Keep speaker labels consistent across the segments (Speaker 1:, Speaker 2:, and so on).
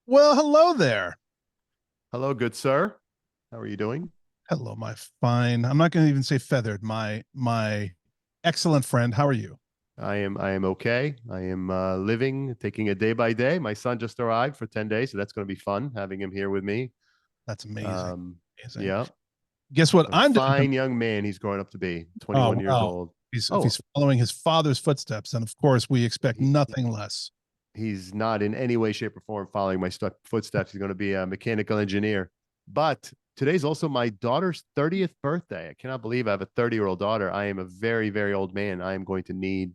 Speaker 1: Well, hello there.
Speaker 2: Hello, good sir. How are you doing?
Speaker 1: Hello, my fine. I'm not going to even say feathered. My excellent friend. How are you?
Speaker 2: I am okay. I am living, taking it day by day. My son just arrived for 10 days, so that's going to be fun having him here with me.
Speaker 1: That's amazing.
Speaker 2: Um,
Speaker 1: Amazing.
Speaker 2: yeah,
Speaker 1: Guess what
Speaker 2: what a
Speaker 1: I'm doing?
Speaker 2: fine young man he's growing up to be,
Speaker 1: Oh
Speaker 2: 21 years
Speaker 1: well,
Speaker 2: old.
Speaker 1: if
Speaker 2: Oh,
Speaker 1: he's following his father's footsteps, and of course we expect
Speaker 2: he,
Speaker 1: nothing less.
Speaker 2: he's not in any way, shape, or form following my footsteps. He's going to be a mechanical engineer. But today's also my daughter's 30th birthday. I cannot believe I have a 30-year-old daughter. I am a very, very old man. I am going to need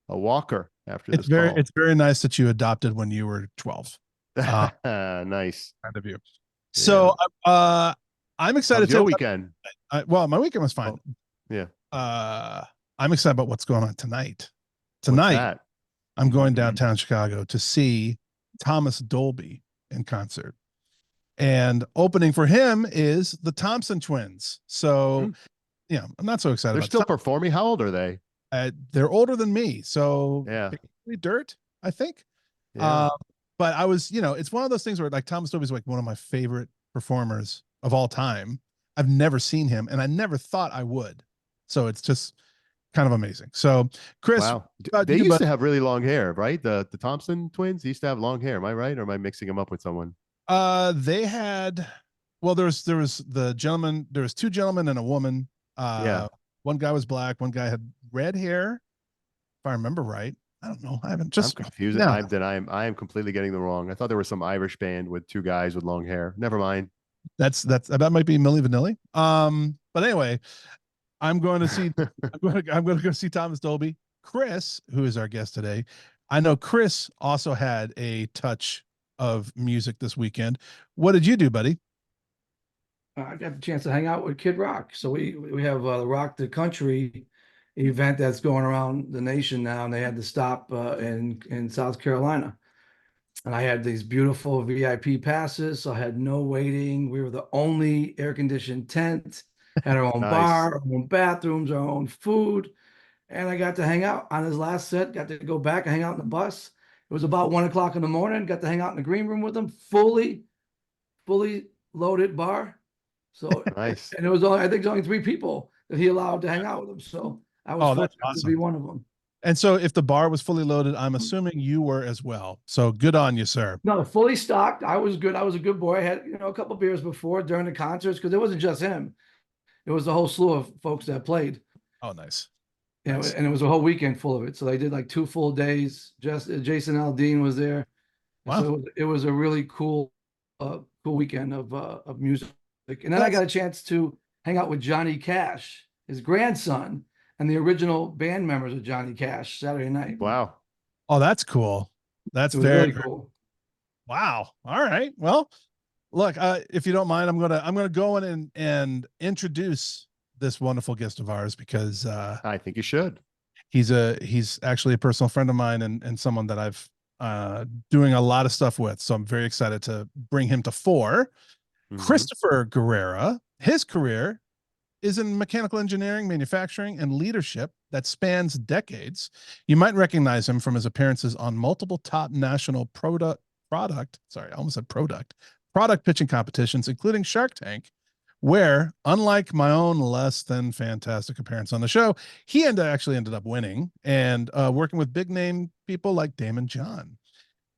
Speaker 2: a walker after
Speaker 1: It's
Speaker 2: this
Speaker 1: very
Speaker 2: call.
Speaker 1: it's very nice that you adopted when you were 12. Uh,
Speaker 2: Nice.
Speaker 1: kind of you.
Speaker 2: Yeah.
Speaker 1: So uh, I'm
Speaker 2: How
Speaker 1: excited
Speaker 2: was
Speaker 1: to.
Speaker 2: your weekend?
Speaker 1: Well, my weekend was fine.
Speaker 2: Oh, yeah.
Speaker 1: Uh, I'm excited about what's going on tonight.
Speaker 2: What's
Speaker 1: Tonight,
Speaker 2: that?
Speaker 1: I'm going downtown Chicago to see Thomas Dolby in concert. And opening for him is the Thompson twins. So,
Speaker 2: Hmm.
Speaker 1: yeah, I'm not so excited
Speaker 2: They're
Speaker 1: about
Speaker 2: still performing. How old are they?
Speaker 1: they're older than me. So,
Speaker 2: Yeah.
Speaker 1: basically dirt, I think.
Speaker 2: Yeah.
Speaker 1: Uh, but I was, it's one of those things where like Thomas Dolby is like one of my favorite performers of all time. I've never seen him and I never thought I would. So it's just kind of amazing. So, Chris,
Speaker 2: Wow.
Speaker 1: about
Speaker 2: They
Speaker 1: you,
Speaker 2: used
Speaker 1: but
Speaker 2: to have really long hair, right? The Thompson twins used to have long hair. Am I right? Or am I mixing them up with someone?
Speaker 1: They had, well, there was the gentleman, there was two gentlemen and a woman.
Speaker 2: Yeah.
Speaker 1: One guy was black, one guy had red hair, if I remember right. I don't know. I haven't
Speaker 2: I'm
Speaker 1: just
Speaker 2: confused.
Speaker 1: now.
Speaker 2: I am completely getting them wrong. I thought there was some Irish band with two guys with long hair. Never mind.
Speaker 1: That might be Millie Vanilli. But anyway, I'm going to see I'm going to go see Thomas Dolby. Chris, who is our guest today, I know Chris also had a touch of music this weekend. What did you do, buddy?
Speaker 3: I got the chance to hang out with Kid Rock. So we have the Rock the Country event that's going around the nation now, and they had to stop in South Carolina. And I had these beautiful VIP passes, so I had no waiting. We were the only air-conditioned tent, had our own
Speaker 2: Nice.
Speaker 3: bar, our own bathrooms, our own food, and I got to hang out on his last set. Got to go back and hang out in the bus. It was about 1 o'clock in the morning. Got to hang out in the green room with him, fully loaded bar. So,
Speaker 2: Nice.
Speaker 3: and it was only, I think there's only three people that he allowed to hang out with him. So I was
Speaker 1: Oh, that's
Speaker 3: fortunate to be
Speaker 1: awesome.
Speaker 3: one of them.
Speaker 1: And so if the bar was fully loaded, I'm assuming you were as well. So good on you, sir.
Speaker 3: No, fully stocked. I was good. I was a good boy. I had, a couple of beers before during the concerts because it wasn't just him. It was a whole slew of folks that played.
Speaker 1: Oh, nice. Nice.
Speaker 3: And it was a whole weekend full of it. So they did like 2 full days. Just Jason Aldean was there. And
Speaker 1: Wow.
Speaker 3: so it was a really cool weekend of music. And then I
Speaker 1: That's
Speaker 3: got a chance to hang out with Johnny Cash, his grandson, and the original band members of Johnny Cash Saturday night.
Speaker 2: Wow.
Speaker 1: oh, that's cool. That's
Speaker 3: It was
Speaker 1: very,
Speaker 3: really
Speaker 1: very
Speaker 3: cool.
Speaker 1: wow. All right. Well, look, if you don't mind, I'm gonna go in and introduce this wonderful guest of ours because
Speaker 2: I think you should.
Speaker 1: he's actually a personal friend of mine and someone that I've doing a lot of stuff with. So I'm very excited to bring him to fore.
Speaker 2: Hmm.
Speaker 1: Christopher Guerrera, his career is in mechanical engineering, manufacturing, and leadership that spans decades. You might recognize him from his appearances on multiple top national sorry, I almost said product pitching competitions, including Shark Tank, where, unlike my own less than fantastic appearance on the show, he actually ended up winning and working with big name people like Damon John.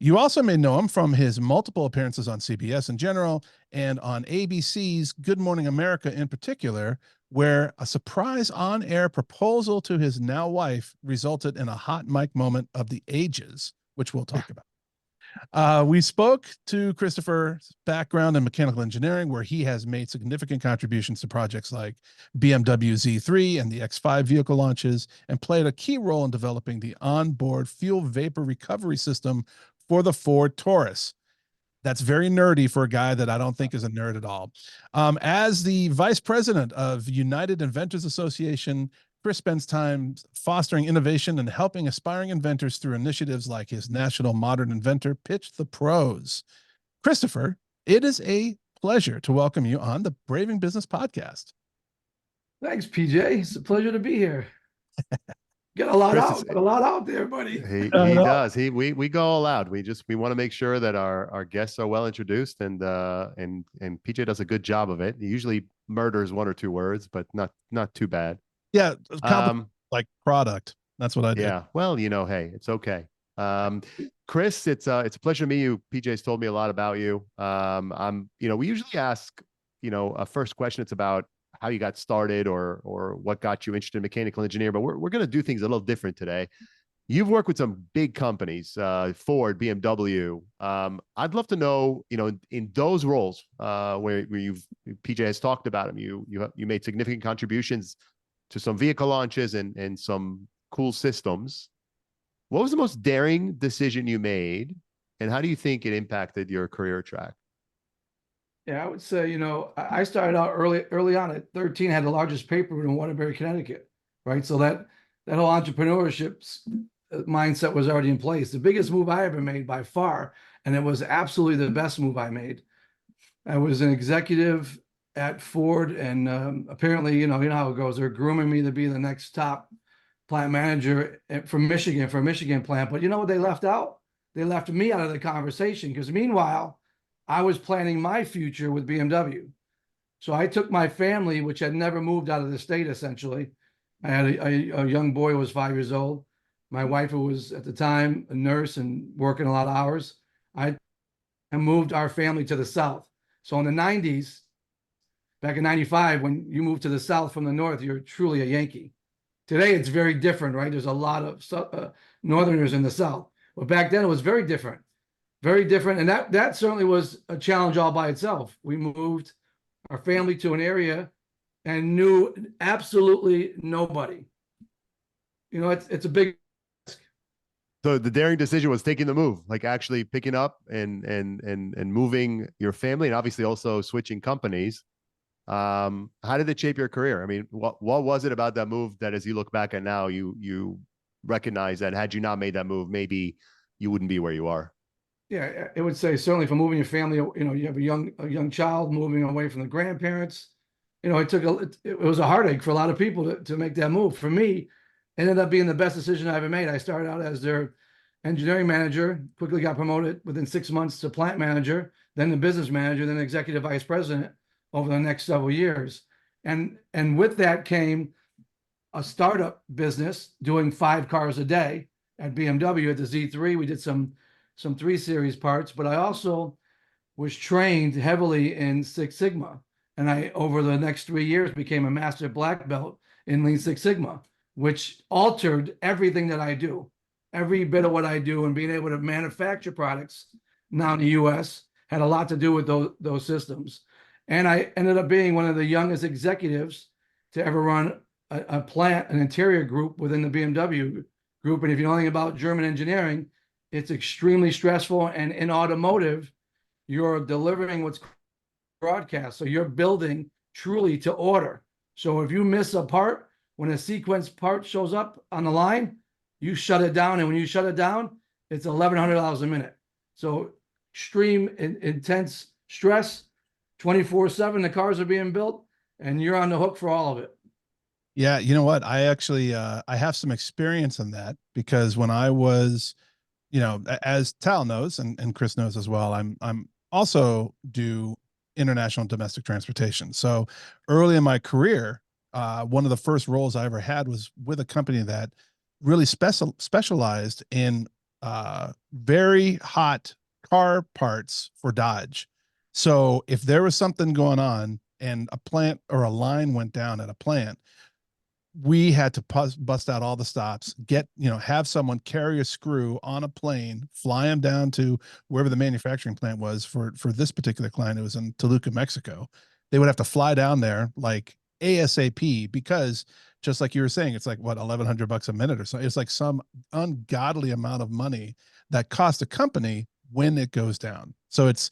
Speaker 1: You also may know him from his multiple appearances on CBS in general and on ABC's Good Morning America in particular, where a surprise on air proposal to his now wife resulted in a hot mic moment of the ages, which we'll talk about. We spoke to Christopher's background in mechanical engineering, where he has made significant contributions to projects like BMW Z3 and the X5 vehicle launches, and played a key role in developing the onboard fuel vapor recovery system for the Ford Taurus. That's very nerdy for a guy that I don't think is a nerd at all. As the vice president of United Inventors Association, Chris spends time fostering innovation and helping aspiring inventors through initiatives like his National Modern Inventor Pitch the Pros. Christopher, it is a pleasure to welcome you on the Braving Business Podcast.
Speaker 3: Thanks, PJ. It's a pleasure to be here. Get a lot
Speaker 2: Chris,
Speaker 3: out, get a lot out there, buddy.
Speaker 2: he does. We go all out. We want to make sure that our guests are well introduced, and PJ does a good job of it. He usually murders one or two words, but not too bad.
Speaker 1: Yeah, like product. That's what I did.
Speaker 2: Yeah. Well, hey, it's okay. Chris, it's a pleasure to meet you. PJ's told me a lot about you. We usually ask, a first question. It's about how you got started or what got you interested in mechanical engineer, but we're going to do things a little different today. You've worked with some big companies, Ford, BMW. I'd love to know, in those roles, where PJ has talked about them, you made significant contributions to some vehicle launches and some cool systems. What was the most daring decision you made, and how do you think it impacted your career track?
Speaker 3: Yeah, I would say, I started out early on at 13, had the largest paper route in Waterbury, Connecticut, right? So that whole entrepreneurship mindset was already in place. The biggest move I ever made by far, and it was absolutely the best move I made. I was an executive at Ford, and apparently, you know how it goes. They're grooming me to be the next top plant manager from Michigan, for a Michigan plant. But you know what they left out? They left me out of the conversation, because meanwhile, I was planning my future with BMW. So I took my family, which had never moved out of the state, essentially. I had a young boy who was 5 years old. My wife, who was at the time a nurse and working a lot of hours. I moved our family to the South. So in the 90s, back in 95, when you move to the South from the North, you're truly a Yankee. Today, it's very different, right? There's a lot of Northerners in the South. But back then, it was very different. Very different. And that certainly was a challenge all by itself. We moved our family to an area and knew absolutely nobody. It's a big risk.
Speaker 2: So the daring decision was taking the move, like actually picking up and moving your family, and obviously also switching companies. How did it shape your career? I mean, what was it about that move that, as you look back at now, you recognize that had you not made that move, maybe you wouldn't be where you are?
Speaker 3: Yeah, it would say certainly for moving your family, you have a young child moving away from the grandparents. It was a heartache for a lot of people to make that move. For me, it ended up being the best decision I ever made. I started out as their engineering manager, quickly got promoted within 6 months to plant manager, then the business manager, then executive vice president over the next several years. And with that came a startup business doing 5 cars a day at BMW. At the Z3, we did some 3 Series parts, but I also was trained heavily in Six Sigma. And I, over the next 3 years, became a master black belt in Lean Six Sigma, which altered everything that I do. Every bit of what I do, and being able to manufacture products now in the US had a lot to do with those systems. And I ended up being one of the youngest executives to ever run a plant, an interior group within the BMW group. And if you know anything about German engineering, it's extremely stressful. And in automotive, you're delivering what's broadcast. So you're building truly to order. So if you miss a part, when a sequence part shows up on the line, you shut it down. And when you shut it down, it's $1,100 a minute. So extreme, intense stress, 24/7, the cars are being built, and you're on the hook for all of it.
Speaker 1: Yeah, you know what? I actually I have some experience in that, because when I was, as Tal knows and Chris knows as well, I'm also do international and domestic transportation. So early in my career, one of the first roles I ever had was with a company that really specialized in very hot car parts for Dodge. So if there was something going on and a plant or a line went down at a plant, we had to bust out all the stops, have someone carry a screw on a plane, fly them down to wherever the manufacturing plant was. For this particular client, it was in Toluca, Mexico. They would have to fly down there like ASAP, because just like you were saying, it's like what, $1,100 a minute or so. It's like some ungodly amount of money that costs a company when it goes down. So it's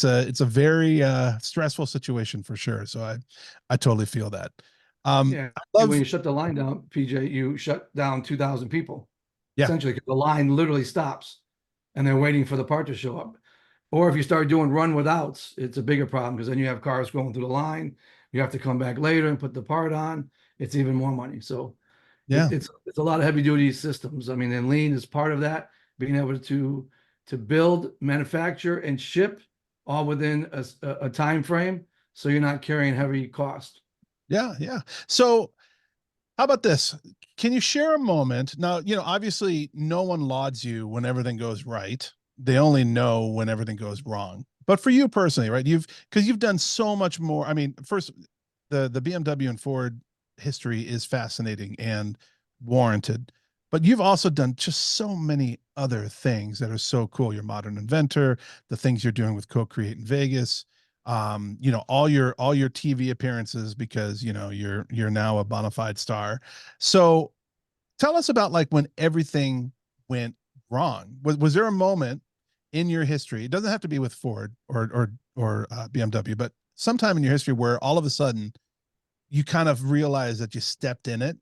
Speaker 1: a very stressful situation for sure. So I totally feel that.
Speaker 3: Yeah, when you shut the line down, PJ, you shut down 2,000 people.
Speaker 1: Yeah.
Speaker 3: Essentially, because the line literally stops and they're waiting for the part to show up. Or if you start doing run withouts, it's a bigger problem, because then you have cars going through the line. You have to come back later and put the part on. It's even more money. So
Speaker 1: Yeah.
Speaker 3: It's a lot of heavy duty systems. I mean, and lean is part of that, being able to build, manufacture, and ship all within a time frame, so you're not carrying heavy cost.
Speaker 1: Yeah. Yeah. So how about this? Can you share a moment? Now, obviously no one lauds you when everything goes right. They only know when everything goes wrong. But for you personally, right? Because you've done so much more. I mean, first, the BMW and Ford history is fascinating and warranted. But you've also done just so many other things that are so cool. Your modern inventor, the things you're doing with Co-Create in Vegas, all your TV appearances, because you're now a bona fide star. So tell us about, like, when everything went wrong. Was there a moment in your history? It doesn't have to be with Ford or BMW, but sometime in your history where all of a sudden you kind of realize that you stepped in it,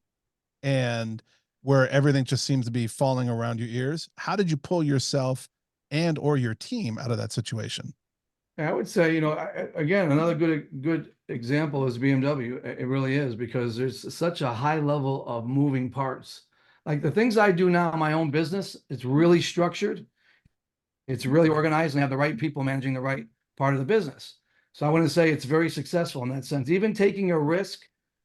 Speaker 1: and where everything just seems to be falling around your ears. How did you pull yourself and or your team out of that situation?
Speaker 3: I would say, again, another good example is BMW. It really is, because there's such a high level of moving parts. Like the things I do now in my own business, it's really structured. It's really organized, and have the right people managing the right part of the business. So I want to say it's very successful in that sense. Even taking a risk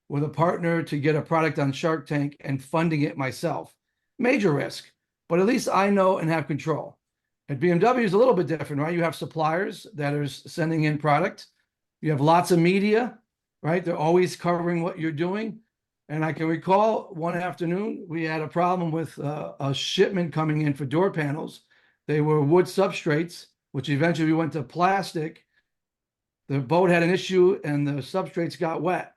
Speaker 3: with a partner to get a product on Shark Tank and funding it myself, major risk, but at least I know and have control. At BMW is a little bit different, right? You have suppliers that are sending in product. You have lots of media, right? They're always covering what you're doing. And I can recall one afternoon, we had a problem with a shipment coming in for door panels. They were wood substrates, which eventually went to plastic. The boat had an issue and the substrates got wet,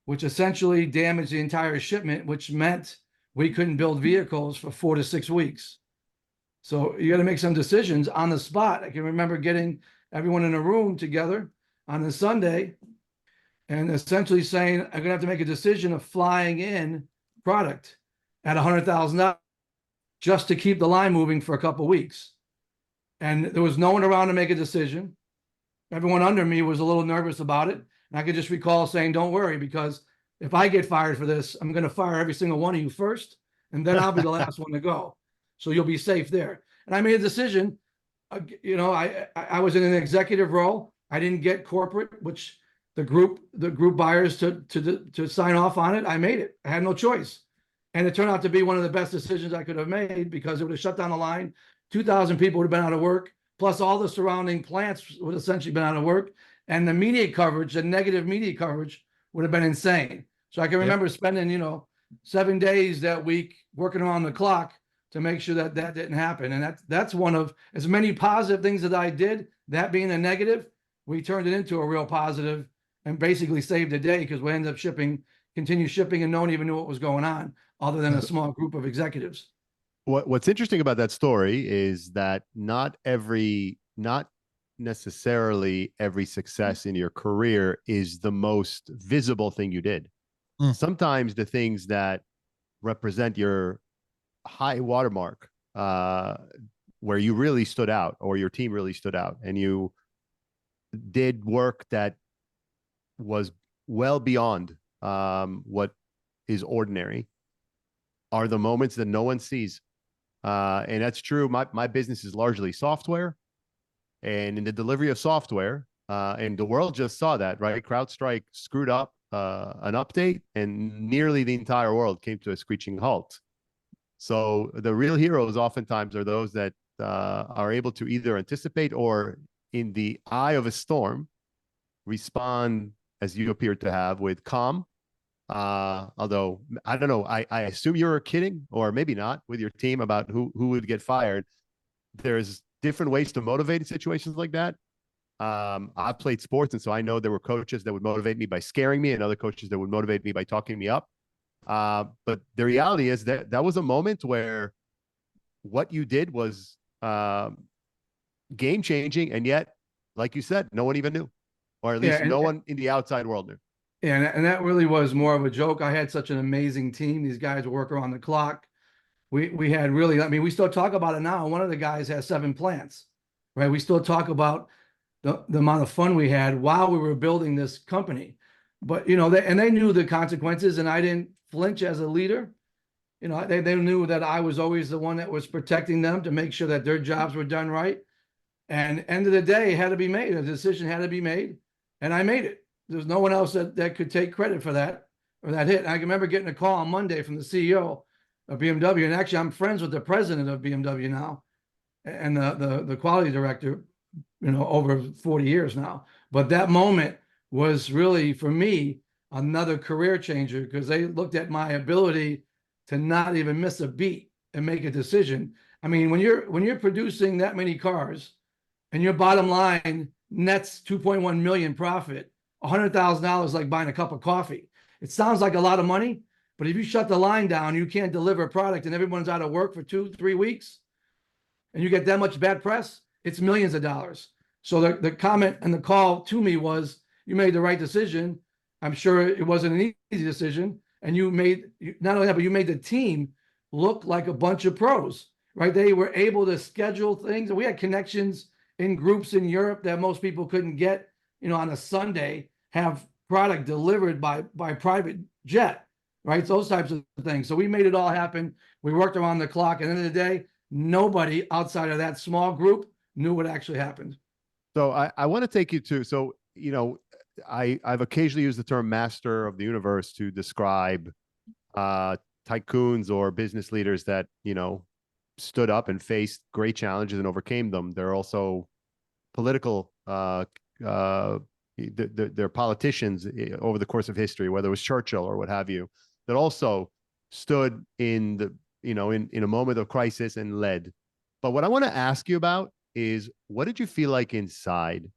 Speaker 3: which essentially damaged the entire shipment, which meant we couldn't build vehicles for 4 to 6 weeks. So you got to make some decisions on the spot. I can remember getting everyone in a room together on a Sunday and essentially saying, I'm going to have to make a decision of flying in product at $100,000 just to keep the line moving for a couple of weeks. And there was no one around to make a decision. Everyone under me was a little nervous about it. And I could just recall saying, don't worry, because if I get fired for this, I'm going to fire every single one of you first, and then I'll be the last one to go. So you'll be safe there. And I made a decision. I was in an executive role. I didn't get corporate, which the group buyers to sign off on it. I made it. I had no choice. And it turned out to be one of the best decisions I could have made, because it would have shut down the line. 2,000 people would have been out of work, plus all the surrounding plants would have essentially been out of work. And the media coverage, the negative media coverage, would have been insane. So I can remember spending, 7 days that week working around the clock to make sure that didn't happen. And that's one of as many positive things that I did, that being a negative, we turned it into a real positive and basically saved a day, because we ended up continue shipping, and no one even knew what was going on other than a small group of executives.
Speaker 2: What's interesting about that story is that not necessarily every success in your career is the most visible thing you did. Sometimes the things that represent your high watermark, where you really stood out, or your team really stood out, and you did work that was well beyond what is ordinary, are the moments that no one sees. And that's true. My business is largely software, and in the delivery of software, and the world just saw that, right? CrowdStrike screwed up an update, and nearly the entire world came to a screeching halt. So the real heroes oftentimes are those that are able to either anticipate, or in the eye of a storm, respond as you appear to have, with calm. Although I don't know, I assume you were kidding, or maybe not, with your team about who would get fired. There's different ways to motivate in situations like that. I've played sports, and so I know there were coaches that would motivate me by scaring me, and other coaches that would motivate me by talking me up. But the reality is that was a moment where what you did was game changing, and yet, like you said, no one even knew, or at least no one in the outside world knew.
Speaker 3: Yeah, and that really was more of a joke. I had such an amazing team. These guys work around the clock. We had really, I mean, we still talk about it now. One of the guys has 7 plants, right? We still talk about the amount of fun we had while we were building this company. But, they knew the consequences, and I didn't flinch as a leader. You know, they knew that I was always the one that was protecting them to make sure that their jobs were done right. And end of the day, it had to be made. A decision had to be made, and I made it. There's no one else that could take credit for that or that hit. And I can remember getting a call on Monday from the CEO of BMW, and actually, I'm friends with the president of BMW now, and the quality director, you know, over 40 years now. But that moment was really, for me, another career changer, because they looked at my ability to not even miss a beat and make a decision. I mean, when you're producing that many cars and your bottom line nets 2.1 million profit, $100,000 like buying a cup of coffee. It sounds like a lot of money, but if you shut the line down, you can't deliver a product and everyone's out of work for 2-3 weeks, and you get that much bad press, it's millions of dollars. So the comment and the call to me was, you made the right decision. I'm sure it wasn't an easy decision. And you made, not only that, but you made the team look like a bunch of pros, right? They were able to schedule things. And we had connections in groups in Europe that most people couldn't get, you know, on a Sunday, have product delivered by private jet, right? Those types of things. So we made it all happen. We worked around the clock. At the end of the day, nobody outside of that small group knew what actually happened.
Speaker 2: So I want to take you to, so, you know, I've occasionally used the term master of the universe to describe tycoons or business leaders that, you know, stood up and faced great challenges and overcame them. They're also political, they're politicians over the course of history, whether it was Churchill or what have you, that also stood in the, you know, in a moment of crisis and led. But what I want to ask you about is, what did you feel like inside?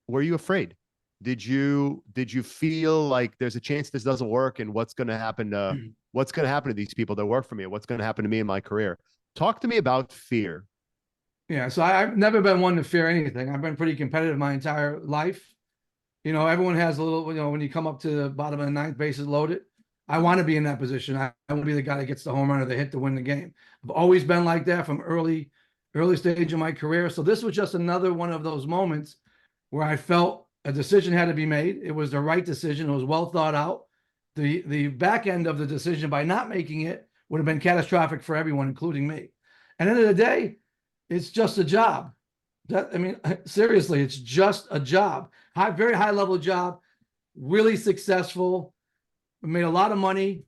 Speaker 2: Were you afraid? Did you feel like there's a chance this doesn't work, and what's going to happen to these people that work for me? What's going to happen to me in my career? Talk to me about fear.
Speaker 3: Yeah, so I've never been one to fear anything. I've been pretty competitive my entire life. You know, everyone has a little, you know, when you come up to the bottom of the ninth, bases loaded, I want to be in that position. I want to be the guy that gets the home run or the hit to win the game. I've always been like that from early stage of my career. So this was just another one of those moments where I felt a decision had to be made. It was the right decision. It was well thought out. The back end of the decision by not making it would have been catastrophic for everyone, including me. And at the end of the day, it's just a job. I mean, seriously, it's just a job. Very high level job, really successful, made a lot of money.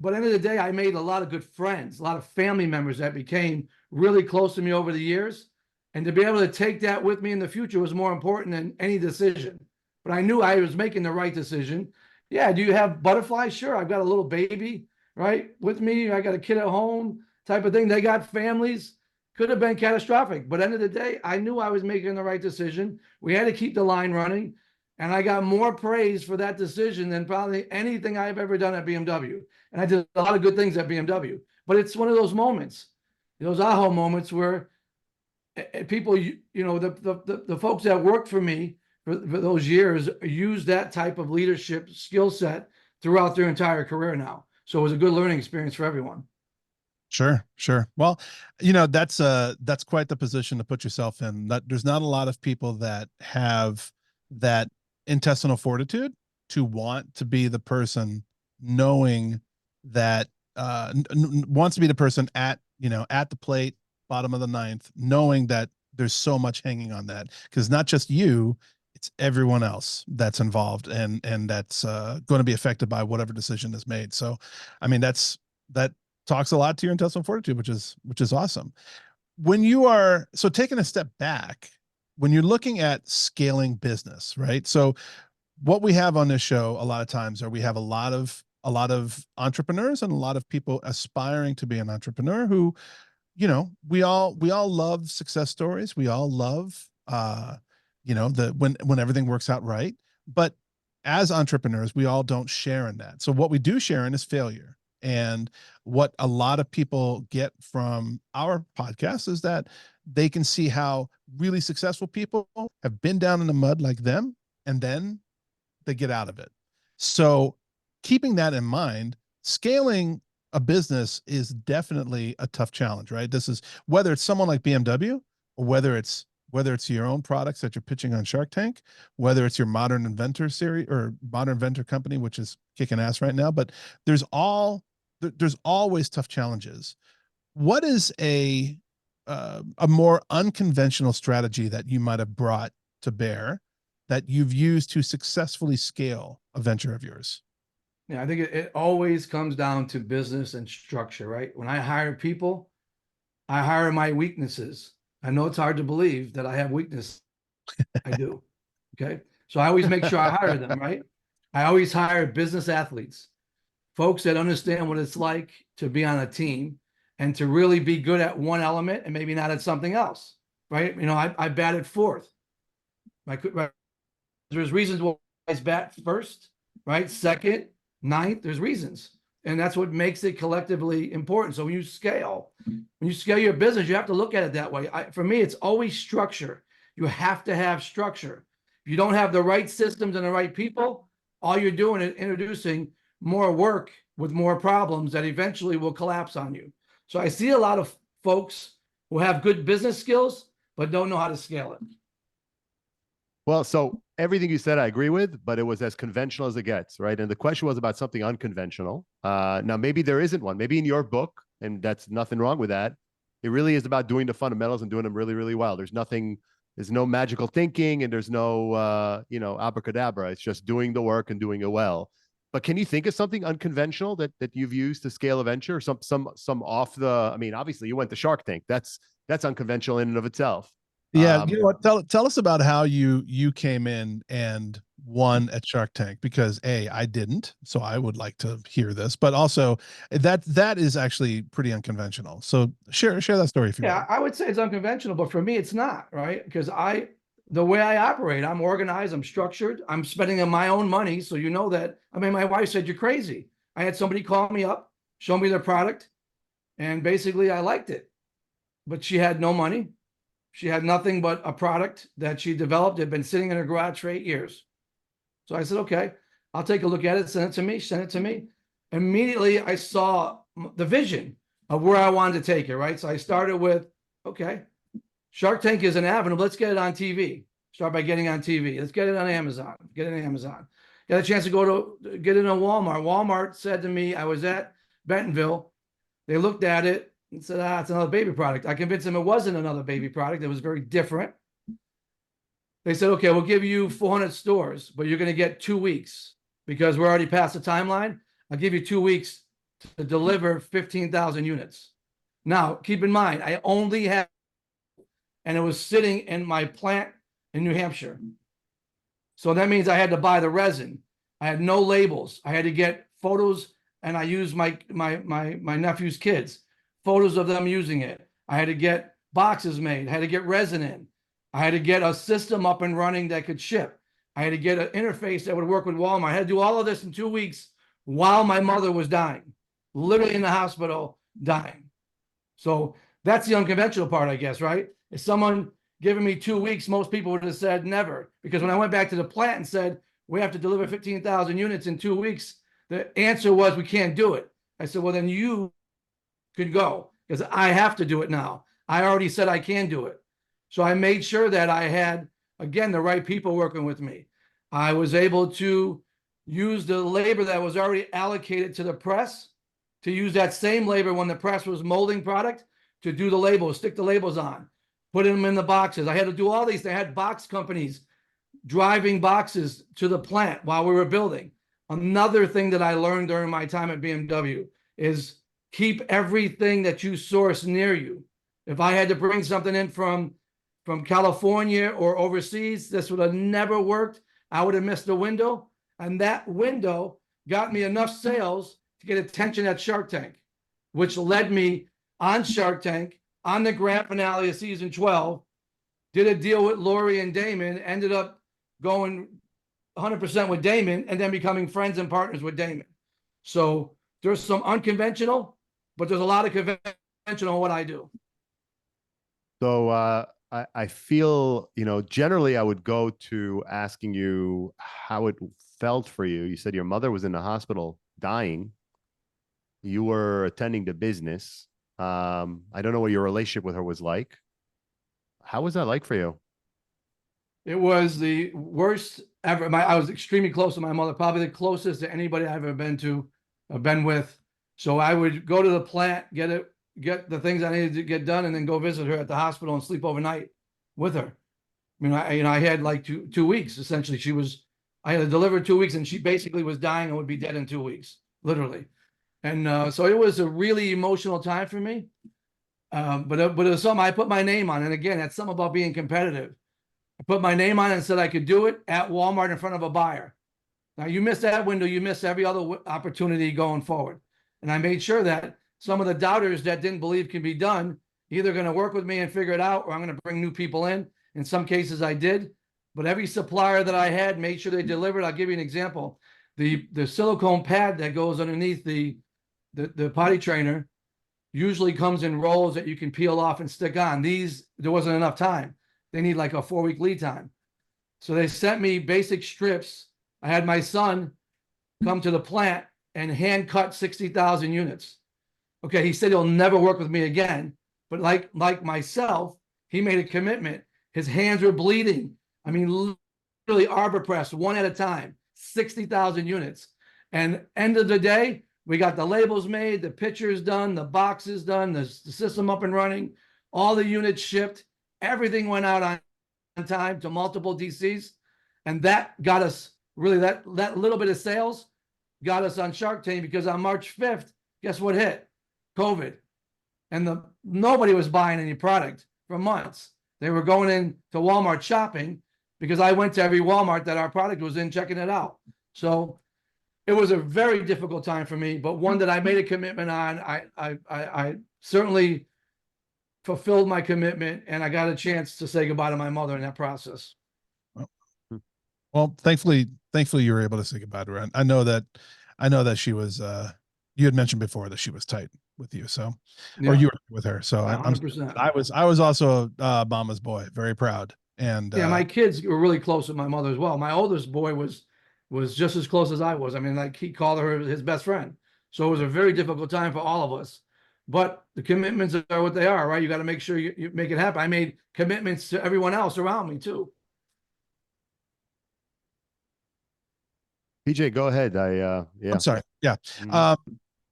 Speaker 3: But at the end of the day, I made a lot of good friends, a lot of family members that became really close to me over the years. And to be able to take that with me in the future was more important than any decision. But I knew I was making the right decision. Yeah, do you have butterflies? Sure, I've got a little baby, right, with me. I got a kid at home type of thing. They got families. Could have been catastrophic. But at the end of the day, I knew I was making the right decision. We had to keep the line running. And I got more praise for that decision than probably anything I've ever done at BMW. And I did a lot of good things at BMW. But it's one of those moments, those aha moments where people, you know, the folks that worked for me for those years use that type of leadership skill set throughout their entire career now. So it was a good learning experience for everyone.
Speaker 1: Sure, sure. Well, you know, that's quite the position to put yourself in. That there's not a lot of people that have that intestinal fortitude to want to be the person, knowing that wants to be the person at, you know, at the plate, bottom of the ninth, knowing that there's so much hanging on that, because not just you, it's everyone else that's involved and that's going to be affected by whatever decision is made. So, I mean, that talks a lot to your intestinal fortitude, which is awesome. When you are, so taking a step back, when you're looking at scaling business, right? So what we have on this show a lot of times are we have a lot of entrepreneurs and a lot of people aspiring to be an entrepreneur who, you know, we all love success stories. We all love, you know, when everything works out right. But as entrepreneurs, we all don't share in that. So what we do share in is failure. And what a lot of people get from our podcast is that they can see how really successful people have been down in the mud like them, and then they get out of it. So keeping that in mind, scaling a business is definitely a tough challenge, right? This is whether it's someone like BMW or whether it's your own products that you're pitching on Shark Tank, whether it's your Modern Inventor series or Modern Inventor company, which is kicking ass right now. But there's all there's always tough challenges. What is a more unconventional strategy that you might have brought to bear that you've used to successfully scale a venture of yours?
Speaker 3: Yeah, I think it always comes down to business and structure, right? When I hire people, I hire my weaknesses. I know it's hard to believe that I have weakness. I do. Okay. So I always make sure I hire them, right? I always hire business athletes, folks that understand what it's like to be on a team and to really be good at one element and maybe not at something else, right? You know, I batted fourth. There's reasons why I bat first, right? Second, ninth, there's reasons. And that's what makes it collectively important. So when you scale your business, you have to look at it that way. For me, it's always structure. You have to have structure. If you don't have the right systems and the right people, all you're doing is introducing more work with more problems that eventually will collapse on you. So I see a lot of folks who have good business skills, but don't know how to scale it.
Speaker 2: Well, so everything you said, I agree with, but it was as conventional as it gets, right? And the question was about something unconventional. Now, maybe there isn't one. Maybe in your book, and that's nothing wrong with that. It really is about doing the fundamentals and doing them really, really well. There's no magical thinking, and there's no, abracadabra. It's just doing the work and doing it well. But can you think of something unconventional that you've used to scale a venture? Some off the. I mean, obviously, you went to Shark Tank. That's unconventional in and of itself.
Speaker 1: Yeah, you know what? Tell us about how you came in and won at Shark Tank, because I didn't, so I would like to hear this. But also that is actually pretty unconventional. So share that story if you
Speaker 3: Yeah,
Speaker 1: want.
Speaker 3: I would say it's unconventional, but for me, it's not, right? Because the way I operate, I'm organized, I'm structured, I'm spending my own money. So you know that. I mean, my wife said, "You're crazy." I had somebody call me up, show me their product, and basically I liked it. But she had no money. She had nothing but a product that she developed. It had been sitting in her garage for 8 years. So I said, okay, I'll take a look at it, send it to me. Immediately, I saw the vision of where I wanted to take it, right? So I started with, okay, Shark Tank is an avenue. Let's get it on TV. Start by getting on TV. Let's get it on Amazon. Get it on Amazon. Got a chance to get it on Walmart. Walmart said to me, I was at Bentonville. They looked at it and said, it's another baby product. I convinced them it wasn't another baby product. It was very different. They said, okay, we'll give you 400 stores, but you're going to get 2 weeks because we're already past the timeline. I'll give you 2 weeks to deliver 15,000 units. Now, keep in mind, I only had, and it was sitting in my plant in New Hampshire. So that means I had to buy the resin. I had no labels. I had to get photos, and I used my nephew's kids. Photos of them using it. I had to get boxes made. I had to get resin in. I had to get a system up and running that could ship. I had to get an interface that would work with Walmart. I had to do all of this in 2 weeks while my mother was dying, literally in the hospital dying. So that's the unconventional part, I guess, right? If someone giving me 2 weeks, most people would have said never. Because when I went back to the plant and said, we have to deliver 15,000 units in 2 weeks, the answer was, we can't do it. I said, well, then you could go, because I have to do it now. I already said I can do it. So I made sure that I had, again, the right people working with me. I was able to use the labor that was already allocated to the press, to use that same labor when the press was molding product, to do the labels, stick the labels on, put them in the boxes. I had to do all these. They had box companies driving boxes to the plant while we were building. Another thing that I learned during my time at BMW is keep everything that you source near you. If I had to bring something in from California or overseas, this would have never worked. I would have missed the window. And that window got me enough sales to get attention at Shark Tank, which led me on Shark Tank, on the grand finale of season 12, did a deal with Lori and Damon, ended up going 100% with Damon, and then becoming friends and partners with Damon. So there's some unconventional, but there's a lot of conventional in what I do.
Speaker 2: So I feel, generally I would go to asking you how it felt for you. You said your mother was in the hospital dying. You were attending to business. I don't know what your relationship with her was like. How was that like for you?
Speaker 3: It was the worst ever. I was extremely close to my mother, probably the closest to anybody I've ever been with. So I would go to the plant, get the things I needed to get done, and then go visit her at the hospital and sleep overnight with her. I mean, I had like 2 weeks essentially. I had to deliver 2 weeks, and she basically was dying and would be dead in 2 weeks, literally. And so it was a really emotional time for me. But it was something I put my name on. And again, that's something about being competitive. I put my name on it and said I could do it at Walmart in front of a buyer. Now, you miss that window, you miss every other opportunity going forward. And I made sure that some of the doubters that didn't believe can be done, either going to work with me and figure it out, or I'm going to bring new people in. In some cases, I did. But every supplier that I had made sure they delivered. I'll give you an example. The silicone pad that goes underneath the potty trainer usually comes in rolls that you can peel off and stick on. These, there wasn't enough time. They need like a 4-week lead time. So they sent me basic strips. I had my son come to the plant and hand cut 60,000 units. Okay, he said he'll never work with me again. But like myself, he made a commitment. His hands were bleeding. I mean, literally arbor pressed one at a time, 60,000 units. And end of the day, we got the labels made, the pictures done, the boxes done, the system up and running, all the units shipped, everything went out on time to multiple DCs. And that got us really, that little bit of sales got us on Shark Tank, because on March 5th, guess what hit? COVID. And nobody was buying any product for months. They were going in to Walmart shopping, because I went to every Walmart that our product was in, checking it out. So it was a very difficult time for me, but one that I made a commitment on. I certainly fulfilled my commitment, and I got a chance to say goodbye to my mother in that process.
Speaker 1: Well, thankfully you were able to say goodbye to her. I know that she was, you had mentioned before that she was tight with you. So, or you were with her. So I'm
Speaker 3: 100%.
Speaker 1: I was also mama's boy, very proud. And
Speaker 3: yeah, my kids were really close with my mother as well. My oldest boy was just as close as I was. I mean, like, he called her his best friend. So it was a very difficult time for all of us. But the commitments are what they are, right? You got to make sure you make it happen. I made commitments to everyone else around me too.
Speaker 2: PJ, go ahead. Yeah.
Speaker 1: I'm sorry. Yeah.
Speaker 2: Mhm.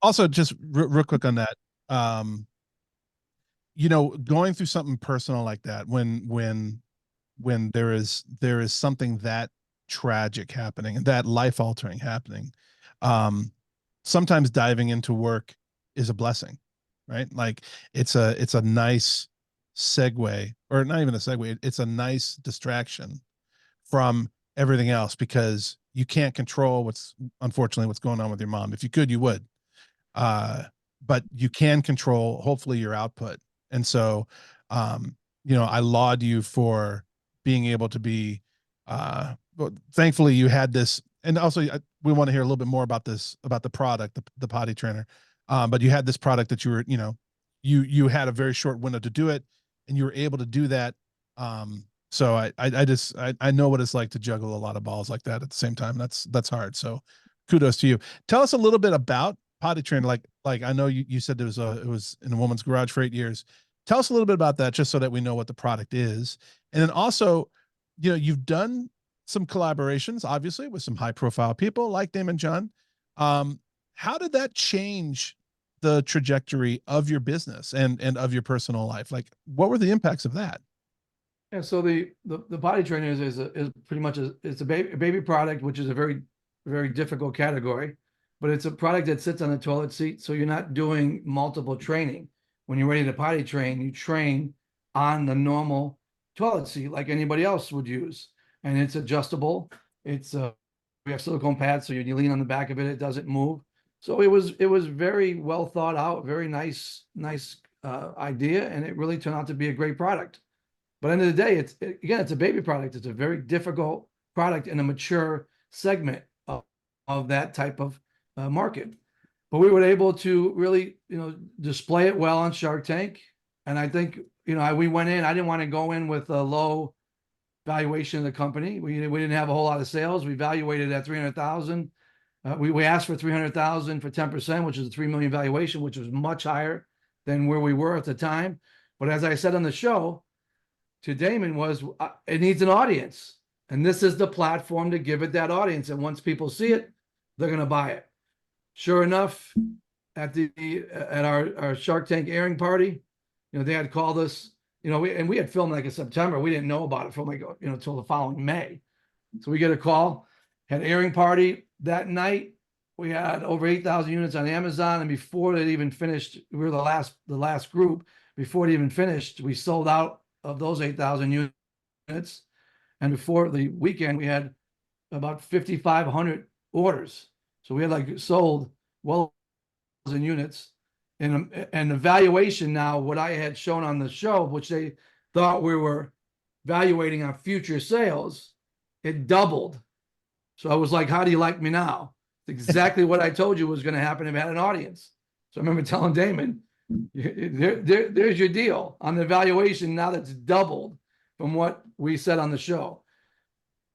Speaker 1: Also, just real quick on that. Going through something personal like that, when there is something that tragic happening and that life altering happening, sometimes diving into work is a blessing, right? Like, it's a nice segue, or not even a segue. It's a nice distraction from everything else, because you can't control unfortunately what's going on with your mom. If you could, you would. But you can control, hopefully, your output. And so, I laud you for being able to be, well, thankfully you had this. And also, we want to hear a little bit more about the product, the potty trainer. But you had this product that you were, you had a very short window to do it, and you were able to do that. So I know what it's like to juggle a lot of balls like that at the same time. That's hard. So kudos to you. Tell us a little bit about potty trainer. Like I know you said it was in a woman's garage for 8 years. Tell us a little bit about that, just so that we know what the product is. And then also, you've done some collaborations, obviously, with some high profile people like Damon John. How did that change the trajectory of your business and of your personal life? Like, what were the impacts of that?
Speaker 3: Yeah, so the potty trainer is pretty much it's a baby product, which is a very, very difficult category, but it's a product that sits on the toilet seat. So you're not doing multiple training. When you're ready to potty train, you train on the normal toilet seat like anybody else would use. And it's adjustable. We have silicone pads, so you lean on the back of it, it doesn't move. So it was very well thought out, very nice idea, and it really turned out to be a great product. But at the end of the day, it's a baby product. It's a very difficult product in a mature segment of that type of market. But we were able to really, display it well on Shark Tank. And I think, we went in, I didn't want to go in with a low valuation of the company. We didn't have a whole lot of sales. We valuated at 300,000. We asked for 300,000 for 10%, which is a 3 million valuation, which was much higher than where we were at the time. But as I said on the show to Damon, it needs an audience, and this is the platform to give it that audience. And once people see it, they're going to buy it. Sure enough, at our Shark Tank airing party. They had called us, we had filmed like in September. We didn't know about it from like, until the following May. So we get a call, had airing party that night. We had over 8,000 units on Amazon. And before it even finished, we were the last group. Before it even finished, we sold out of those 8,000 units. And before the weekend, we had about 5,500 orders. So we had like sold well in units. And the valuation now, what I had shown on the show, which they thought we were valuating on future sales, it doubled. So I was like, how do you like me now? It's exactly what I told you was going to happen if I had an audience. So I remember telling Damon, there's your deal on the valuation now that's doubled from what we said on the show.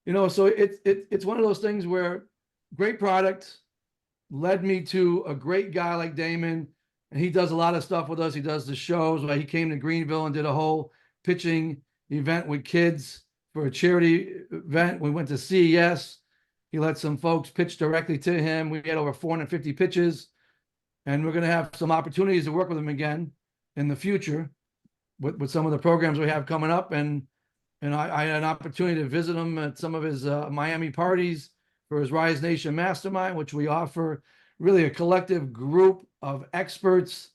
Speaker 3: So it's one of those things where great product led me to a great guy like Damon, and he does a lot of stuff with us. He does the shows. He came to Greenville and did a whole pitching event with kids for a charity event. We went to CES. He let some folks pitch directly to him. We had over 450 pitches, and we're going to have some opportunities to work with him again in the future with some of the programs we have coming up. And I had an opportunity to visit him at some of his Miami parties for his Rise Nation Mastermind, which we offer really a collective group of experts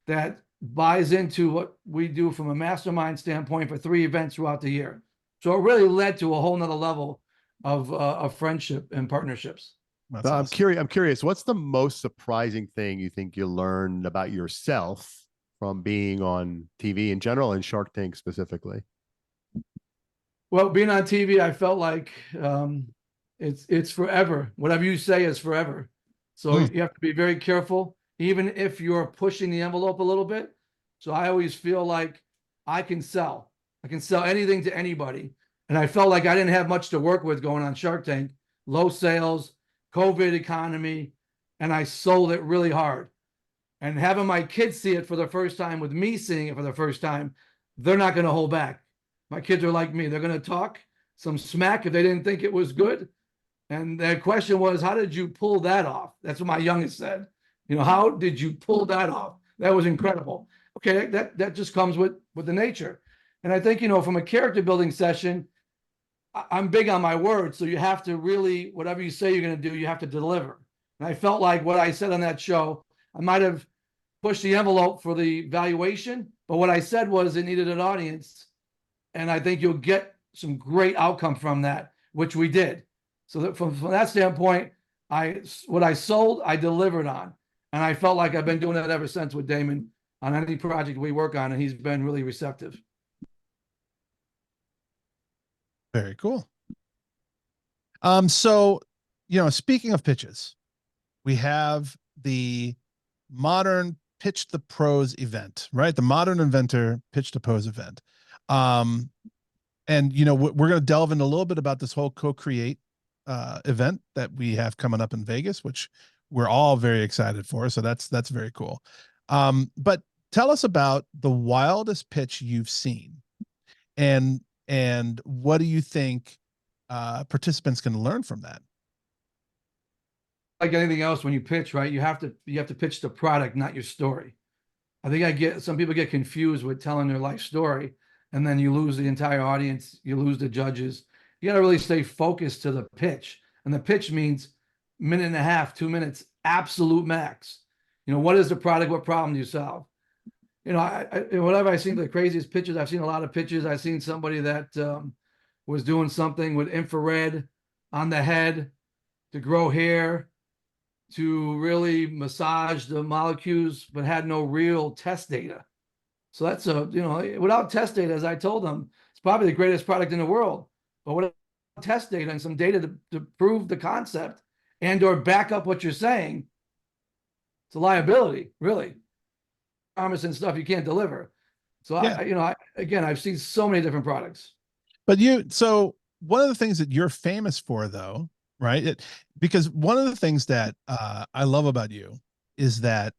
Speaker 3: that buys into what we do from a mastermind standpoint for 3 events throughout the year. So it really led to a whole nother level of friendship and partnerships.
Speaker 1: That's awesome.
Speaker 2: I'm curious, what's the most surprising thing you think you learned about yourself from being on TV in general and Shark Tank specifically?
Speaker 3: Well, being on TV, I felt like it's forever. Whatever you say is forever. So you have to be very careful, even if you're pushing the envelope a little bit. So I always feel like I can sell anything to anybody. And I felt like I didn't have much to work with going on Shark Tank, low sales, COVID economy, and I sold it really hard. And having my kids see it for the first time with me seeing it for the first time, they're not going to hold back. My kids are like me. They're going to talk some smack if they didn't think it was good. And the question was, how did you pull that off? That's what my youngest said. How did you pull that off? That was incredible. Okay, that just comes with the nature. And I think, from a character building session, I'm big on my word. So you have to really, whatever you say you're going to do, you have to deliver. And I felt like what I said on that show, I might have pushed the envelope for the valuation, but what I said was it needed an audience. And I think you'll get some great outcome from that, which we did. So that from that standpoint, what I sold, I delivered on. And I felt like I've been doing that ever since with Damon on any project we work on, and he's been really receptive.
Speaker 1: Very cool. So, speaking of pitches, we have the modern Pitch the Pros event, right? The Modern Inventor Pitch the Pros event. And, we're going to delve into a little bit about this whole co-create event that we have coming up in Vegas, which we're all very excited for. So that's very cool. But tell us about the wildest pitch you've seen, and what do you think participants can learn from that?
Speaker 3: Like anything else, when you pitch, right, you have to pitch the product, not your story. I think some people get confused with telling their life story, and then you lose the entire audience, you lose the judges. You got to really stay focused to the pitch, and the pitch means 1.5 minutes, 2 minutes, absolute max. What is the product? What problem do you solve? Whatever I've seen the craziest pitches, I've seen a lot of pitches. I've seen somebody that was doing something with infrared on the head to grow hair, to really massage the molecules, but had no real test data. So that's without test data, as I told them, it's probably the greatest product in the world. But without test data and some data to prove the concept and or back up what you're saying, it's a liability, really. Promising stuff you can't deliver. So yeah. I've seen so many different products.
Speaker 1: But so one of the things that you're famous for, though, right? Because one of the things that I love about you is that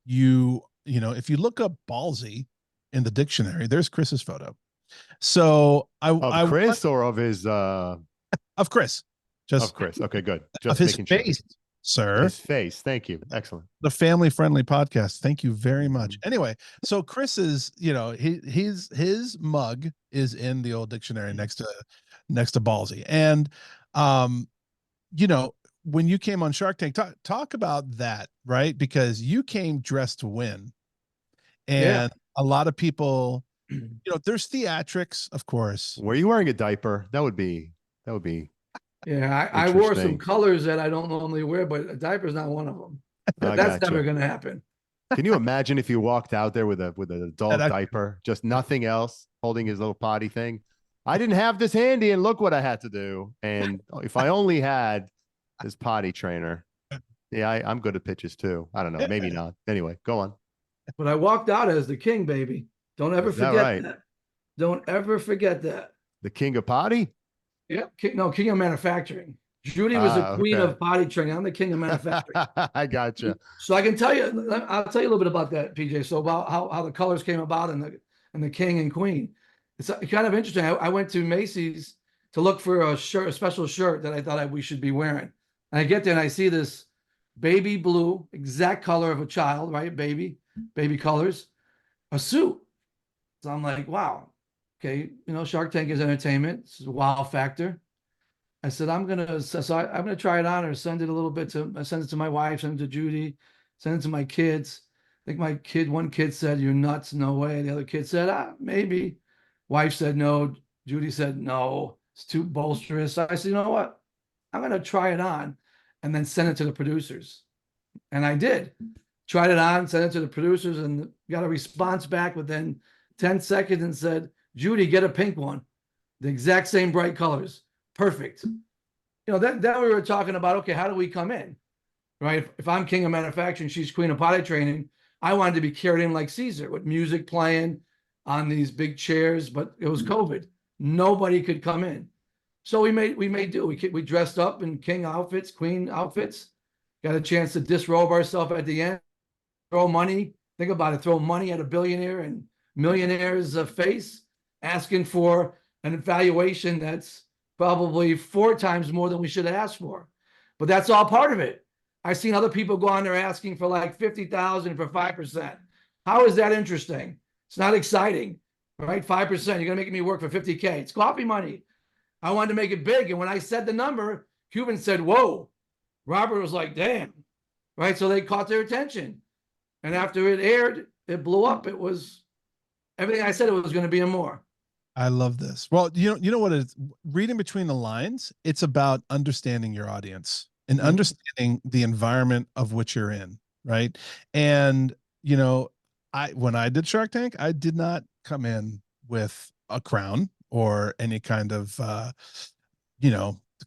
Speaker 1: if you look up ballsy in the dictionary, there's Chris's photo. So
Speaker 2: Chris or of his
Speaker 1: of Chris,
Speaker 2: of Chris. Okay, good. Just
Speaker 1: of his
Speaker 2: making sure.
Speaker 1: face sir.
Speaker 2: His face. Thank you. Excellent.
Speaker 1: The family-friendly podcast. Thank you very much. Anyway, so Chris's, his mug is in the old dictionary next to Ballsy. And you know, when you came on Shark Tank, talk about that, right? Because you came dressed to win.
Speaker 3: Yeah.
Speaker 1: And a lot of people, there's theatrics, of course.
Speaker 2: Were you wearing a diaper? That would be
Speaker 3: Yeah, I wore some
Speaker 2: interesting.
Speaker 3: colors that I don't normally wear, but a diaper's not one of them.
Speaker 2: I
Speaker 3: That's
Speaker 2: gotcha.
Speaker 3: never gonna happen.
Speaker 2: Can you imagine if you walked out there with an adult
Speaker 1: That-
Speaker 2: diaper, just nothing else, holding his little potty thing? I didn't have this handy, and look what I had to do. And if I only had this potty trainer, yeah, I'm good at pitches too. I don't know, maybe not. Anyway, go on.
Speaker 3: But I walked out as the king, baby. Don't ever
Speaker 2: Is that
Speaker 3: forget
Speaker 2: right?
Speaker 3: that. Don't ever forget that.
Speaker 2: The king of potty?
Speaker 3: Yeah, king of manufacturing. Judy was the queen
Speaker 2: Okay.
Speaker 3: of potty training. I'm the king of manufacturing.
Speaker 2: I gotcha.
Speaker 3: So I can tell you, I'll tell you a little bit about that, PJ. So about how the colors came about and the king and queen. It's kind of interesting. I went to Macy's to look for a special shirt that I thought we should be wearing. And I get there and I see this baby blue, exact color of a child, right? Baby colors, a suit. So I'm like, wow. Okay, Shark Tank is entertainment. It's a wow factor. I said, I'm gonna try it on or send it a little bit send it to my wife, send it to Judy, send it to my kids. I think one kid said, "You're nuts, no way." The other kid said, maybe. Wife said no. Judy said no. It's too bolsterous. So I said, you know what? I'm gonna try it on and then send it to the producers. And I did. Tried it on, sent it to the producers, and got a response back within 10 seconds and said, Judy, get a pink one. The exact same bright colors. Perfect. Then we were talking about, okay, how do we come in? Right? If I'm king of manufacturing, she's queen of potty training, I wanted to be carried in like Caesar with music playing on these big chairs, but it was COVID. Nobody could come in. So we made do. We dressed up in king outfits, queen outfits, got a chance to disrobe ourselves at the end, throw money. Think about it, throw money at a billionaire and millionaire's face, asking for an evaluation that's probably 4 times more than we should have asked for. But that's all part of it. I've seen other people go on there asking for like 50,000 for 5%. How is that interesting? It's not exciting, right? 5%, you're gonna make me work for 50K. It's coffee money. I wanted to make it big. And when I said the number, Cuban said, whoa. Robert was like, damn, right? So they caught their attention. And after it aired, it blew up. It was everything I said it was going to be and more.
Speaker 1: I love this. Well, you know what it is? Reading between the lines, it's about understanding your audience and understanding the environment of which you're in, right? And when I did Shark Tank, I did not come in with a crown or any kind of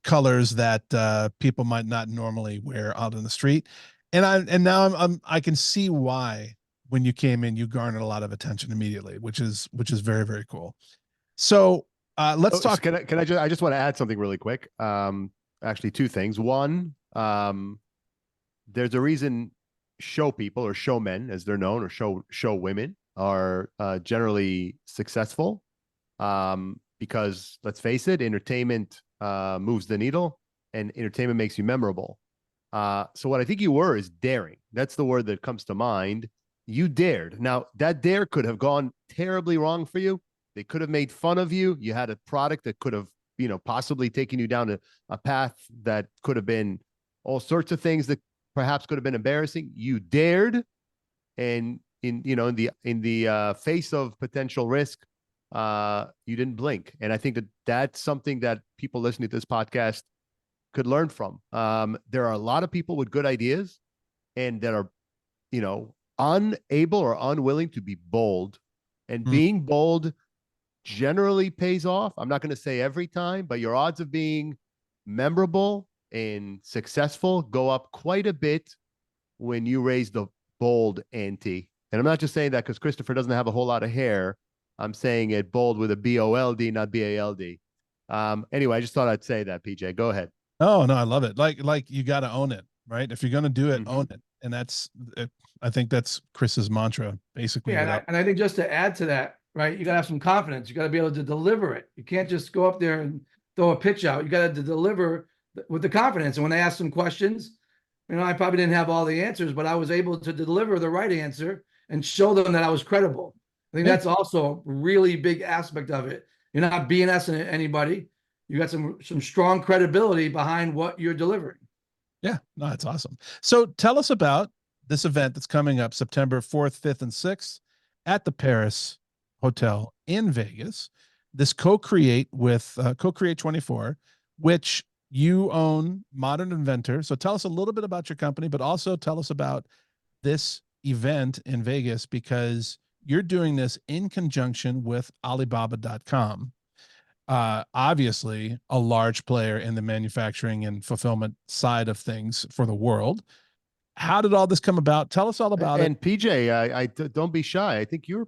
Speaker 1: colors that people might not normally wear out on the street. And now I can see why when you came in, you garnered a lot of attention immediately, which is very, very cool. So let's talk.
Speaker 2: Can I just want to add something really quick. Actually, 2 things. One, there's a reason show people or showmen, as they're known, or show women are generally successful. Because let's face it, entertainment moves the needle, and entertainment makes you memorable. So what I think you were is daring. That's the word that comes to mind. You dared. Now, that dare could have gone terribly wrong for you. They could have made fun of you. You had a product that could have, possibly taken you down a path that could have been all sorts of things that perhaps could have been embarrassing. You dared, and in the face of potential risk, you didn't blink. And I think that's something that people listening to this podcast could learn from. There are a lot of people with good ideas and that are, unable or unwilling to be bold, and being bold generally pays off. I'm not going to say every time, but your odds of being memorable and successful go up quite a bit when you raise the bold ante. And I'm not just saying that because Christopher doesn't have a whole lot of hair. I'm saying it bold with a B-O-L-D, not B-A-L-D. Anyway, I just thought I'd say that, PJ. Go ahead.
Speaker 1: Oh, no, I love it. Like you got to own it, right? If you're going to do it, own it. And that's it. I think that's Chris's mantra, basically.
Speaker 3: Yeah, and I think just to add to that, right, you got to have some confidence. You got to be able to deliver it. You can't just go up there and throw a pitch out. You got to deliver with the confidence. And when they ask some questions, You know, I probably didn't have all the answers, but I was able to deliver the right answer and show them that I was credible. I think
Speaker 1: Yeah.
Speaker 3: that's also a really big aspect of it. You're not BSing anybody. You got some strong credibility behind what you're delivering.
Speaker 1: Yeah, no, that's awesome. So tell us about this event that's coming up September 4th, 5th, and 6th at the Paris Hotel in Vegas. This co-create with Co-Create 24, which you own Modern Inventor. So tell us a little bit about your company, but also tell us about this event in Vegas, because you're doing this in conjunction with Alibaba.com, obviously a large player in the manufacturing and fulfillment side of things for the world. How did all this come about? Tell us all about it.
Speaker 2: And PJ, don't be shy. I think you're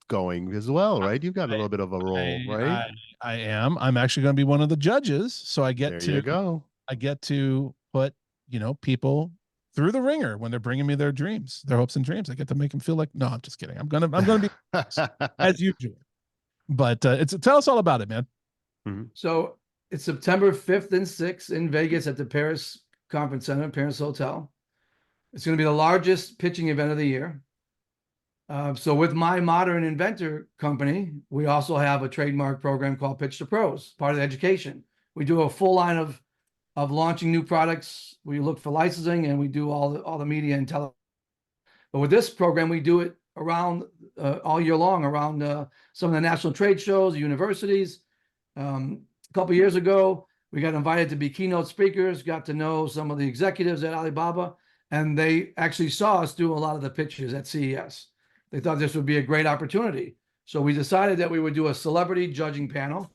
Speaker 2: going as well, right? You've got a little bit of a role, right?
Speaker 1: I am. I'm actually going to be one of the judges, so I
Speaker 2: There you go.
Speaker 1: get to put, people through the ringer when they're bringing me their dreams, their hopes and dreams. I get to make them feel like, no, I'm just kidding. I'm gonna be as usual. But tell us all about it, man.
Speaker 3: So it's September 5th and 6th in Vegas at the Paris Conference Center, Paris Hotel. It's going to be the largest pitching event of the year. So with my Modern Inventor company, we also have a trademark program called Pitch to Pros, part of the education. We do a full line of launching new products. We look for licensing, and we do all the media and television. But with this program, we do it around all year long, around some of the national trade shows, universities. A couple of years ago, we got invited to be keynote speakers, got to know some of the executives at Alibaba, and they actually saw us do a lot of the pitches at CES. They thought this would be a great opportunity. So we decided that we would do a celebrity judging panel,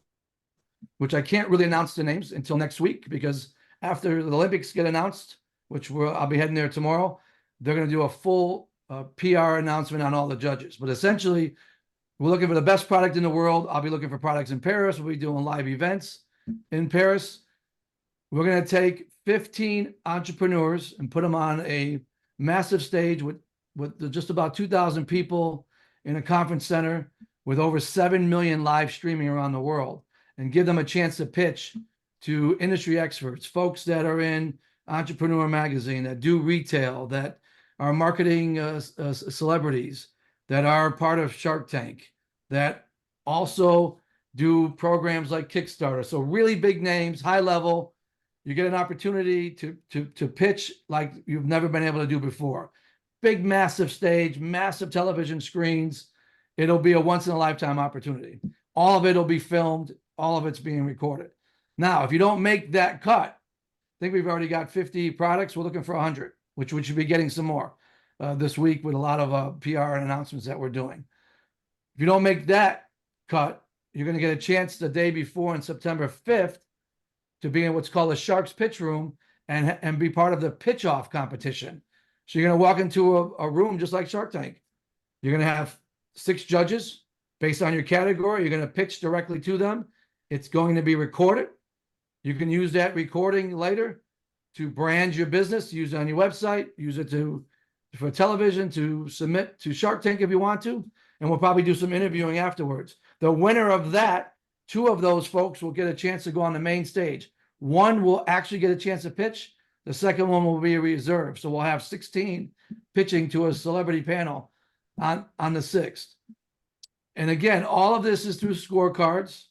Speaker 3: which I can't really announce the names until next week, because after the Olympics get announced, which I'll be heading there tomorrow, they're going to do a full PR announcement on all the judges. But essentially, we're looking for the best product in the world. I'll be looking for products in Paris. We'll be doing live events in Paris. We're going to take 15 entrepreneurs and put them on a massive stage with just about 2,000 people in a conference center with over 7 million live streaming around the world, and give them a chance to pitch to industry experts, folks that are in Entrepreneur Magazine, that do retail, that are marketing celebrities, that are part of Shark Tank, that also do programs like Kickstarter. So really big names, high level. You get an opportunity to pitch like you've never been able to do before. Big, massive stage, massive television screens. It'll be a once in a lifetime opportunity. All of it will be filmed. All of it's being recorded. Now, if you don't make that cut, I think we've already got 50 products. We're looking for 100, which we should be getting some more this week with a lot of PR and announcements that we're doing. If you don't make that cut, you're going to get a chance the day before on September 5th to be in what's called a Sharks Pitch Room and be part of the pitch off competition. So you're going to walk into a room just like Shark Tank. You're going to have 6 judges based on your category. You're going to pitch directly to them. It's going to be recorded. You can use that recording later to brand your business, use it on your website, use it for television, to submit to Shark Tank if you want to. And we'll probably do some interviewing afterwards. The winner of that, 2 of those folks will get a chance to go on the main stage. One will actually get a chance to pitch. The second one will be a reserve. So we'll have 16 pitching to a celebrity panel on the 6th. And again, all of this is through scorecards.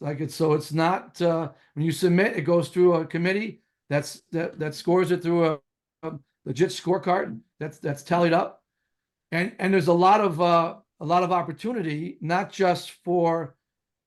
Speaker 3: It's not when you submit, it goes through a committee that scores it through a legit scorecard that's tallied up. And there's a lot of opportunity, not just for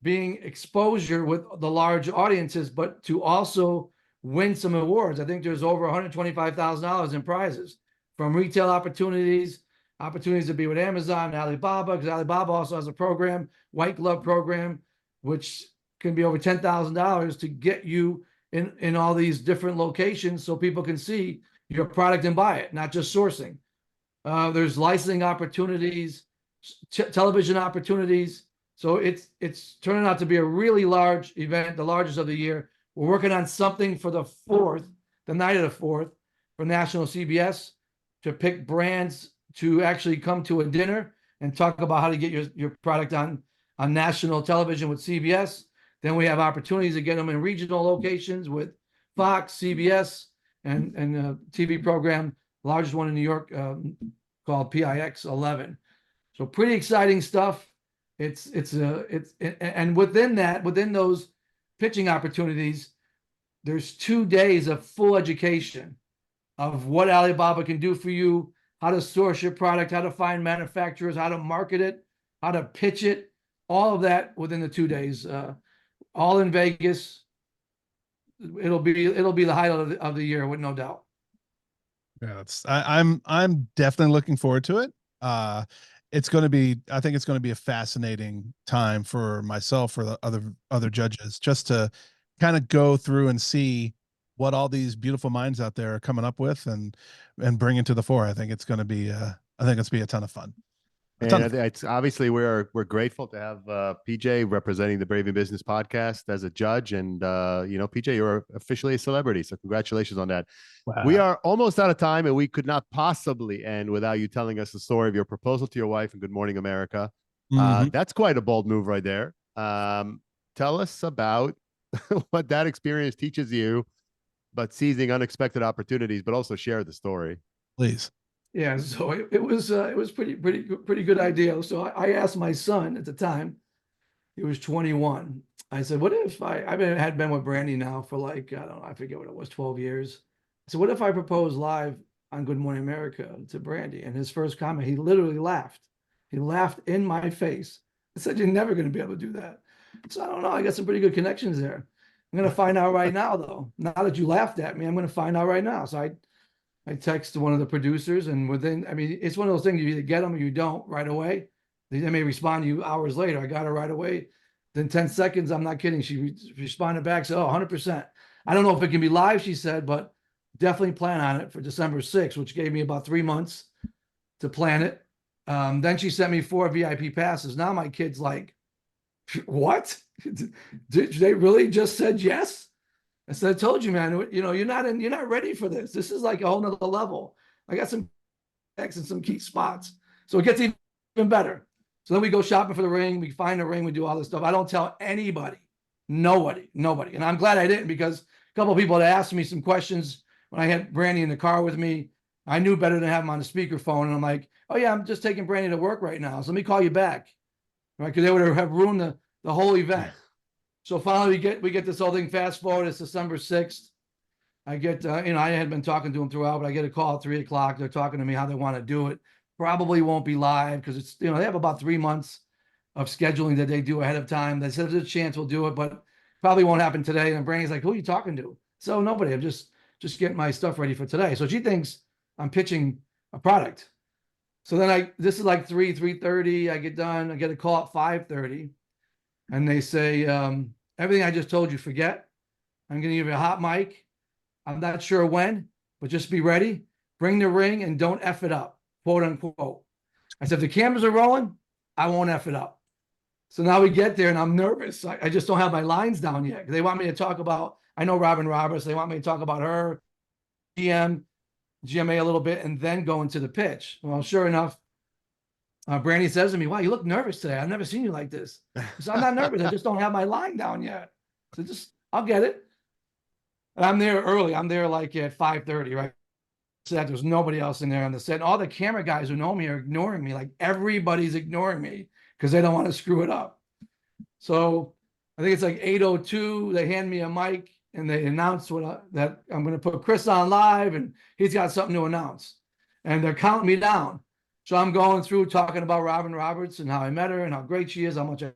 Speaker 3: being exposure with the large audiences, but to also win some awards. I think there's over $125,000 in prizes, from retail opportunities to be with Amazon and Alibaba, because Alibaba also has a program, white glove program, which can be over $10,000 to get you in all these different locations so people can see your product and buy it, not just sourcing. There's licensing opportunities, television opportunities. So it's turning out to be a really large event, the largest of the year. We're working on something for the 4th, the night of the 4th, for national CBS, to pick brands to actually come to a dinner and talk about how to get your product on national television with CBS. Then we have opportunities to get them in regional locations with Fox, CBS, and a TV program, largest one in New York, called PIX 11. So pretty exciting stuff. And within that, within those pitching opportunities, there's 2 days of full education of what Alibaba can do for you, how to source your product, how to find manufacturers, how to market it, how to pitch it, all of that within the 2 days, all in Vegas. It'll be the highlight of the year with no doubt.
Speaker 1: Yeah, I'm definitely looking forward to it. It's going to be, I think it's going to be a fascinating time for myself, for the other judges, just to kind of go through and see what all these beautiful minds out there are coming up with and bring it to the fore. I think it's going to be I think it's be a ton of fun.
Speaker 2: And it's obviously we're grateful to have PJ representing the Brave in Business podcast as a judge, and PJ, you're officially a celebrity, so congratulations on that.
Speaker 1: Wow.
Speaker 2: We are almost out of time, and we could not possibly end without you telling us the story of your proposal to your wife in Good Morning America. That's quite a bold move right there. Tell us about what that experience teaches you, but seizing unexpected opportunities, but also share the story,
Speaker 1: please.
Speaker 3: Yeah, so it was pretty good idea. So I asked my son at the time, he was 21. I said, what if had been with Brandy now for like, I don't know, I forget what it was, 12 years. I said, what if I propose live on Good Morning America to Brandy? And his first comment, he literally laughed. He laughed in my face. I said, you're never going to be able to do that. So I don't know. I got some pretty good connections there. I'm going to find out right now, though. Now that you laughed at me, I'm going to find out right now. So I text one of the producers, and it's one of those things, you either get them or you don't right away. They may respond to you hours later. I got her right away. Then 10 seconds, I'm not kidding, she responded back, said, oh, 100%. I don't know if it can be live, she said, but definitely plan on it for December 6th, which gave me about 3 months to plan it. Then she sent me 4 VIP passes. Now my kid's like, what? Did they really just said yes? I said, I told you, man, you're not ready for this. This is like a whole nother level. I got some X and some key spots. So it gets even better. So then we go shopping for the ring. We find the ring. We do all this stuff. I don't tell anybody, nobody. And I'm glad I didn't, because a couple of people had asked me some questions when I had Brandy in the car with me. I knew better than have him on the speakerphone. And I'm like, oh yeah, I'm just taking Brandy to work right now. So let me call you back. Right. Because they would have ruined the whole event. So finally we get this whole thing, fast forward, it's December 6th. I get, I had been talking to them throughout, but I get a call at 3 o'clock. They're talking to me how they want to do it. Probably won't be live because it's, they have about 3 months of scheduling that they do ahead of time. They said there's a chance we'll do it, but probably won't happen today. And Brandy's like, who are you talking to? So nobody, I'm just getting my stuff ready for today. So she thinks I'm pitching a product. So then this is like 3:30. I get done. I get a call at 5:30. And they say, everything I just told you, forget. I'm going to give you a hot mic. I'm not sure when, but just be ready. Bring the ring and don't F it up, quote unquote. I said, if the cameras are rolling, I won't F it up. So now we get there and I'm nervous. I just don't have my lines down yet. They want me to talk about, I know Robin Roberts. They want me to talk about her, GMA a little bit, and then go into the pitch. Well, sure enough, Brandy says to me, wow, you look nervous today. I've never seen you like this. So I'm not nervous. I just don't have my line down yet. So I'll get it. And I'm there early. I'm there like at 5:30, right? So that there's nobody else in there on the set. And all the camera guys who know me are ignoring me. Like everybody's ignoring me because they don't want to screw it up. So I think it's like 8:02. They hand me a mic and they announce that I'm going to put Chris on live and he's got something to announce. And they're counting me down. So I'm going through talking about Robin Roberts and how I met her and how great she is, how much I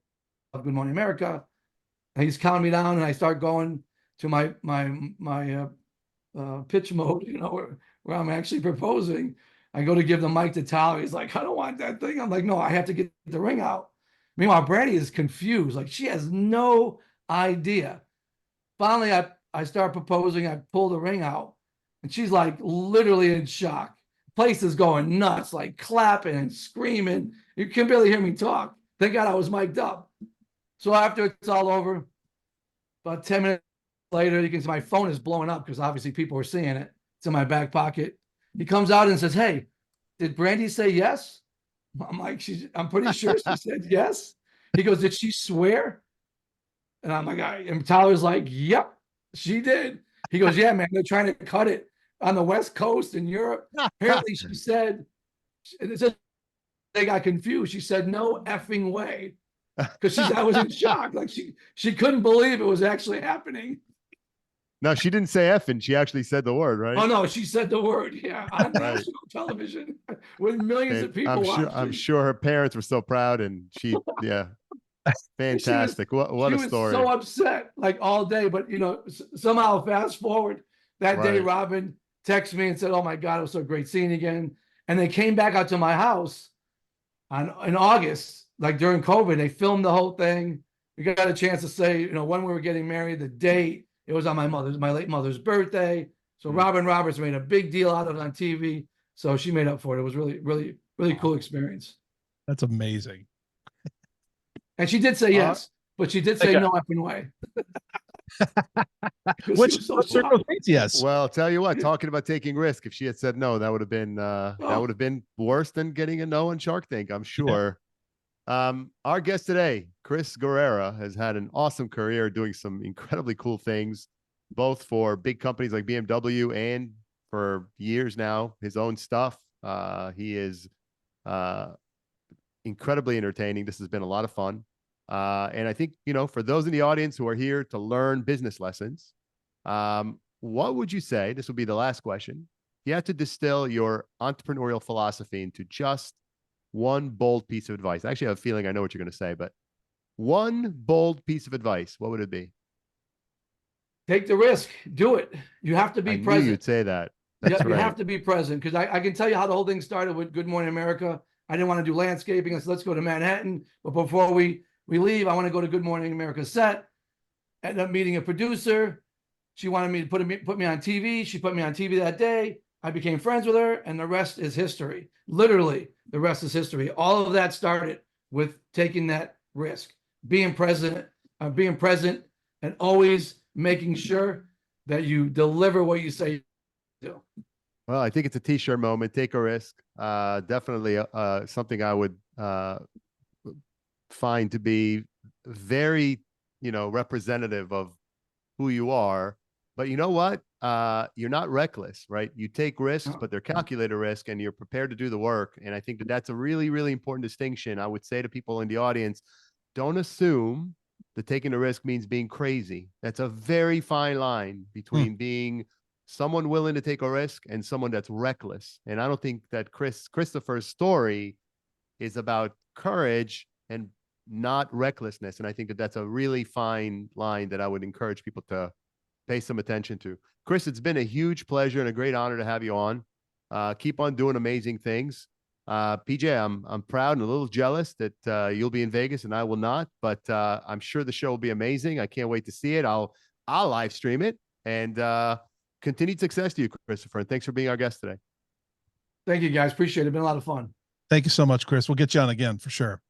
Speaker 3: love Good Morning America. And he's counting me down, and I start going to my pitch mode, where I'm actually proposing. I go to give the mic to Tal. He's like, I don't want that thing. I'm like, no, I have to get the ring out. Meanwhile, Brandy is confused. Like, she has no idea. Finally, I start proposing. I pull the ring out, and she's like literally in shock. Place is going nuts, like clapping and screaming. You can barely hear me talk. Thank God I was mic'd up. So after it's all over, about 10 minutes later, you can see my phone is blowing up because obviously people are seeing it. It's in my back pocket. He comes out and says, hey, did Brandy say yes? I'm like, I'm pretty sure she said yes. He goes, did she swear? And I'm like, and Tyler's like, yep, she did. He goes, yeah, man, they're trying to cut it on the West Coast in Europe. Apparently, she said, and it says they got confused. She said, "No effing way," because I was in shock. Like she couldn't believe it was actually happening.
Speaker 2: No, she didn't say effing. She actually said the word, right?
Speaker 3: Oh no, she said the word, yeah, on
Speaker 2: Right.
Speaker 3: national television with millions
Speaker 2: And
Speaker 3: of people watching.
Speaker 2: I'm sure her parents were so proud, and yeah, fantastic. What
Speaker 3: She
Speaker 2: a
Speaker 3: was
Speaker 2: story.
Speaker 3: so upset like all day, but somehow fast forward that day,
Speaker 2: Right.
Speaker 3: Robin texted me and said, "Oh my God, it was so great seeing you again." And they came back out to my house in August, like during COVID. They filmed the whole thing. We got a chance to say, when we were getting married, the date. It was on my late mother's birthday. So Robin Roberts made a big deal out of it on TV. So she made up for it. It was really, really, really cool experience.
Speaker 1: That's amazing.
Speaker 3: And she did say yes, but she did say no effing way.
Speaker 1: Which circle thinks yes.
Speaker 2: Well, I'll tell you what, talking about taking risk, if she had said no, that would have been worse than getting a no on Shark Tank, I'm sure. Our guest today, Chris Guerrera, has had an awesome career doing some incredibly cool things, both for big companies like BMW and for years now, his own stuff. He is incredibly entertaining. This has been a lot of fun. And I think, for those in the audience who are here to learn business lessons, what would you say? This will be the last question. You have to distill your entrepreneurial philosophy into just one bold piece of advice. I actually have a feeling I know what you're going to say, but one bold piece of advice, what would it be?
Speaker 3: Take the risk. Do it. You have to be present.
Speaker 2: I knew you'd say that. That's right.
Speaker 3: You have to be present, because I can tell you how the whole thing started with Good Morning America. I didn't want to do landscaping. I said, let's go to Manhattan. But before we leave, I want to go to Good Morning America set. Ended up meeting a producer. She wanted me to put me on TV. She put me on TV that day. I became friends with her, and the rest is history. Literally, the rest is history. All of that started with taking that risk, being present, and always making sure that you deliver what you say you do.
Speaker 2: Well, I think it's a t-shirt moment. Take a risk. Definitely something I would find to be very, representative of who you are. But you know what? You're not reckless, right? You take risks, but they're calculated risk, and you're prepared to do the work. And I think that that's a really, really important distinction. I would say to people in the audience, don't assume that taking a risk means being crazy. That's a very fine line between being someone willing to take a risk and someone that's reckless. And I don't think that Christopher's story is about courage and not recklessness. And I think that that's a really fine line that I would encourage people to pay some attention to. Chris, it's been a huge pleasure and a great honor to have you on. Keep on doing amazing things. PJ, I'm proud and a little jealous that you'll be in Vegas and I will not, but I'm sure the show will be amazing. I can't wait to see it. I'll live stream it, and continued success to you, Christopher. And thanks for being our guest today.
Speaker 3: Thank you, guys. Appreciate it. It's been a lot of fun.
Speaker 1: Thank you so much, Chris. We'll get you on again for sure.